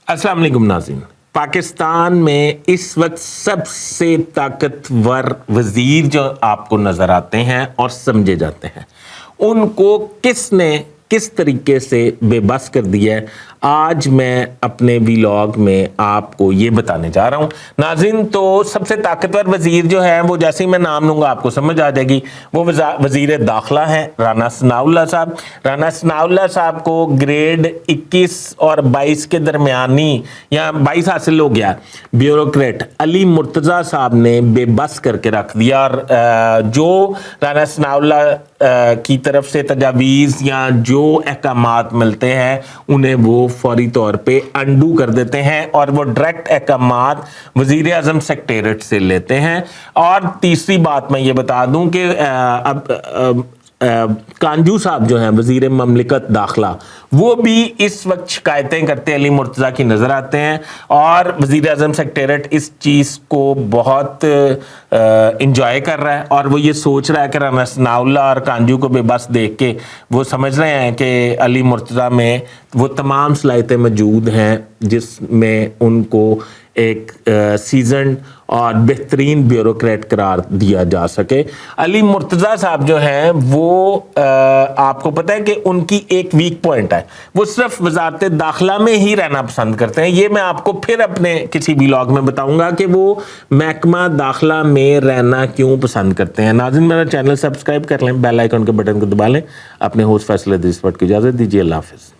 अस्सलाम वालेकुम नाज़रीन। पाकिस्तान में इस वक्त सबसे ताकतवर वजीर जो आपको नज़र आते हैं और समझे जाते हैं, उनको किसने किस तरीके से बेबस कर दिया है, आज मैं अपने व्लॉग में आपको ये बताने जा रहा हूँ नाज़रीन। तो सबसे ताकतवर वज़ीर जो है वो जैसे ही मैं नाम लूँगा आपको समझ आ जाएगी, वो वज़ीर दाखिला है राना सनाउल्लाह साहब। राना सनाउल्लाह साहब को ग्रेड 21 और 22 के दरमियानी या 22 हासिल हो गया, ब्यूरोक्रेट अली मुर्तज़ा साहब ने बेबस करके रख दिया। और जो राना सनाउल्लाह की तरफ से तजावीज़ या जो अहकामात मिलते हैं उन्हें वो फौरी तौर पे अंडू कर देते हैं और वो डायरेक्ट अहकामात वज़ीर आज़म सेक्रेटेरिएट से लेते हैं। और तीसरी बात मैं ये बता दूं कि अब कांजू साहब जो हैं वज़ीर ममलिकत दाखिला, वो भी इस वक्त शिकायतें करते अली मुर्तज़ा की नज़र आते हैं और वज़ीर आज़म सेक्रेटेरिएट इस चीज़ को बहुत इंजॉय कर रहा है और वो ये सोच रहा है कि राना सनाउल्लाह और कांजू को बेबस देख के वो समझ रहे हैं कि अली मुर्तज़ा में वो तमाम सलाहियतें मौजूद हैं जिसमें उनको एक सीजन और बेहतरीन ब्यूरोक्रेट करार दिया जा सके। अली मुर्तज़ा साहब जो हैं वो आपको पता है कि उनकी एक वीक पॉइंट है, वो सिर्फ वजारत दाखिला में ही रहना पसंद करते हैं। ये मैं आपको फिर अपने किसी व्लॉग में बताऊंगा कि वो महकमा दाखिला में रहना क्यों पसंद करते हैं। नाज़रीन, मेरा चैनल सब्सक्राइब कर लें, बेल आइकन के बटन को दबा लें। अपने होस्ट फैसल की इजाज़त दीजिए। अल्लाह हाफ़िज़।